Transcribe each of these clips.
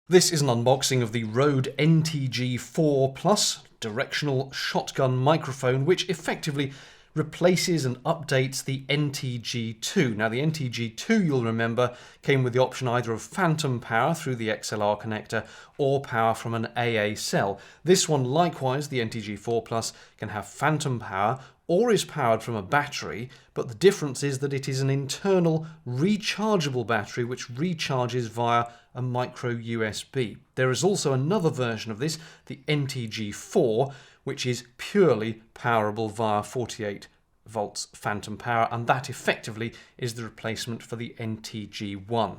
This is an unboxing of the Rode NTG4 Plus directional shotgun microphone, which effectively replaces and updates the NTG2. Now the NTG2, you'll remember, came with the option either of phantom power through the XLR connector or power from an AA cell. This one, likewise, the NTG4 Plus, can have phantom power or is powered from a battery, but the difference is that it is an internal rechargeable battery which recharges via a micro USB. There is also another version of this, the NTG4, which is purely powerable via 48 volts phantom power, and that effectively is the replacement for the NTG1.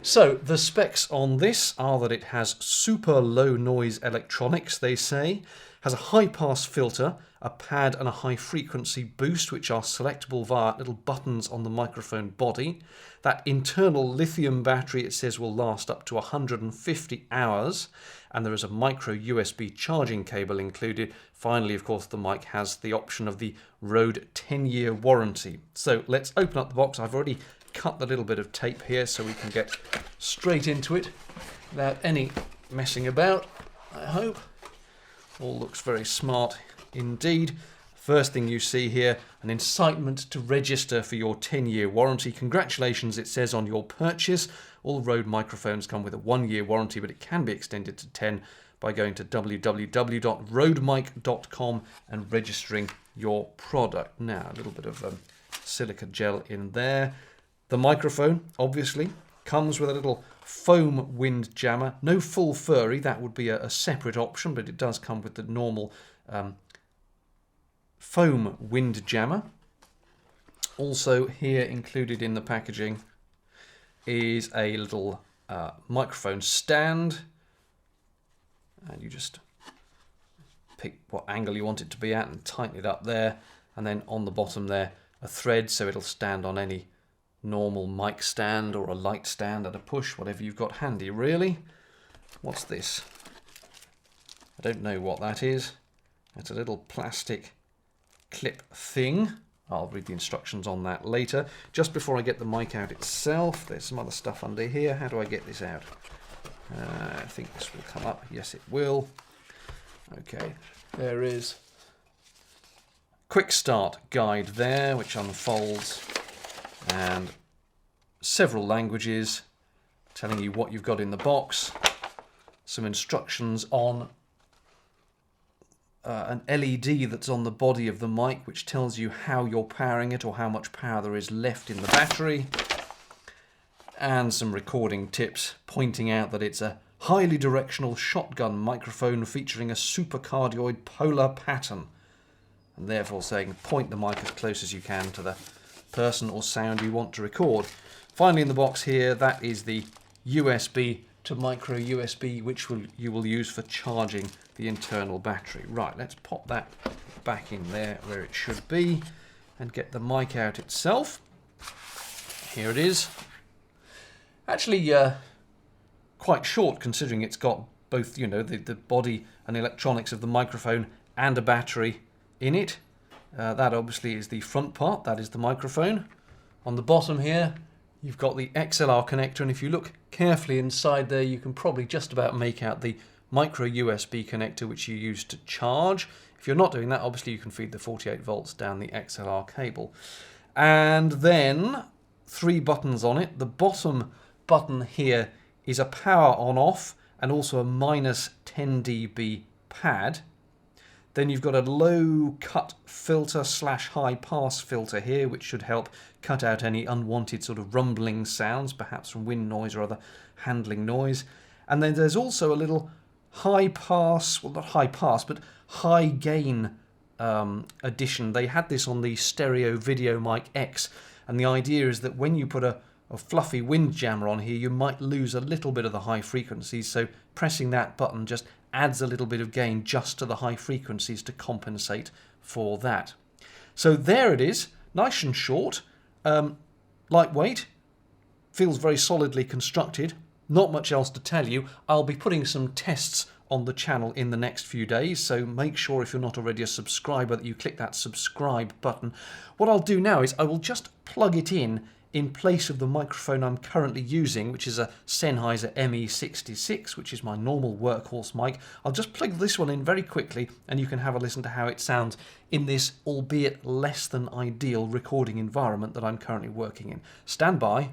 So the specs on this are that it has super low noise electronics, they say, has a high pass filter, a pad and a high frequency boost which are selectable via little buttons on the microphone body. That internal lithium battery, it says, will last up to 150 hours, and there is a micro USB charging cable included. Finally, of course, the mic has the option of the Rode 10-year warranty. So let's open up the box. I've already cut the little bit of tape here so we can get straight into it without any messing about, I hope. All looks very smart indeed. First thing you see here, an incitement to register for your 10-year warranty. Congratulations, it says on your purchase. All Rode microphones come with a 1-year warranty, but it can be extended to 10 by going to www.rodemic.com and registering your product. Now, a little bit of silica gel in there. The microphone, obviously, comes with a little foam wind jammer. No full furry, that would be a separate option, but it does come with the normal foam wind jammer. Also here included in the packaging is a little microphone stand, and you just pick what angle you want it to be at and tighten it up there, and then on the bottom there a thread so it'll stand on any normal mic stand or a light stand at a push, whatever you've got handy really. What's this? I don't know what that is. It's a little plastic clip thing. I'll read the instructions on that later. Just before I get the mic out itself, there's some other stuff under here. How do I get this out? I think this will come up. Yes, it will. Okay, there is quick start guide there, which unfolds, and several languages telling you what you've got in the box. Some instructions on an LED that's on the body of the mic, which tells you how you're powering it or how much power there is left in the battery, and some recording tips pointing out that it's a highly directional shotgun microphone featuring a supercardioid polar pattern, and therefore saying point the mic as close as you can to the person or sound you want to record. Finally in the box here, that is the USB to micro USB, which you will use for charging the internal battery. Right, let's pop that back in there where it should be and get the mic out itself. Here it is. Actually quite short, considering it's got both, you know, the body and electronics of the microphone and a battery in it. That obviously is the front part, that is the microphone. On the bottom here you've got the XLR connector, and if you look carefully inside there you can probably just about make out the micro USB connector which you use to charge. If you're not doing that, obviously you can feed the 48 volts down the XLR cable. And then 3 buttons on it. The bottom button here is a power on off and also a minus 10 dB pad. Then you've got a low cut filter / high pass filter here, which should help cut out any unwanted sort of rumbling sounds, perhaps from wind noise or other handling noise. And then there's also a little high pass, well not high pass, but high gain addition. They had this on the Stereo Video Mic X, and the idea is that when you put a fluffy wind jammer on here, you might lose a little bit of the high frequencies, so pressing that button just adds a little bit of gain just to the high frequencies to compensate for that. So there it is, nice and short, lightweight, feels very solidly constructed. Not much else to tell you. I'll be putting some tests on the channel in the next few days, so make sure if you're not already a subscriber that you click that subscribe button. What I'll do now is I will just plug it in in place of the microphone I'm currently using, which is a Sennheiser ME66, which is my normal workhorse mic. I'll just plug this one in very quickly and you can have a listen to how it sounds in this, albeit less than ideal, recording environment that I'm currently working in. Stand by.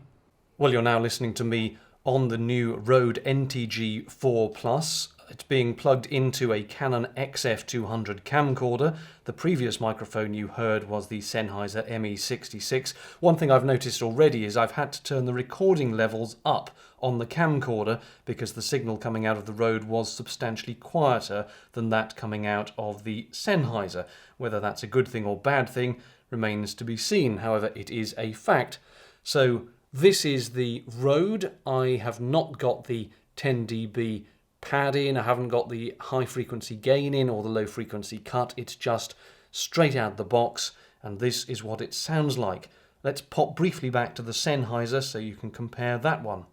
Well, you're now listening to me on the new Rode NTG4 Plus. It's being plugged into a Canon XF200 camcorder. The previous microphone you heard was the Sennheiser ME66. One thing I've noticed already is I've had to turn the recording levels up on the camcorder because the signal coming out of the Rode was substantially quieter than that coming out of the Sennheiser. Whether that's a good thing or bad thing remains to be seen. However, it is a fact. So this is the Rode. I have not got the 10 dB pad in, I haven't got the high frequency gain in or the low frequency cut, it's just straight out the box, and this is what it sounds like. Let's pop briefly back to the Sennheiser so you can compare that one.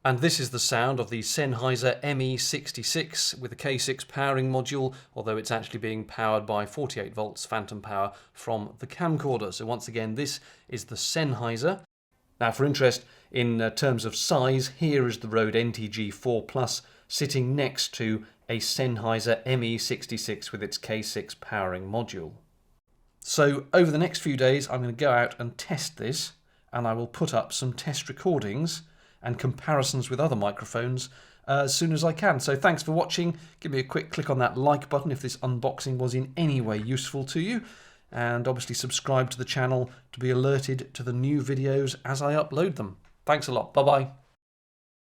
And this is the sound of the Sennheiser ME66 with a K6 powering module, although it's actually being powered by 48 volts phantom power from the camcorder. So once again, this is the Sennheiser. Now for interest in terms of size, here is the Rode NTG4 Plus sitting next to a Sennheiser ME66 with its K6 powering module. So over the next few days I'm going to go out and test this, and I will put up some test recordings and comparisons with other microphones as soon as I can. So thanks for watching. Give me a quick click on that like button if this unboxing was in any way useful to you, and obviously subscribe to the channel to be alerted to the new videos as I upload them. Thanks a lot. Bye bye.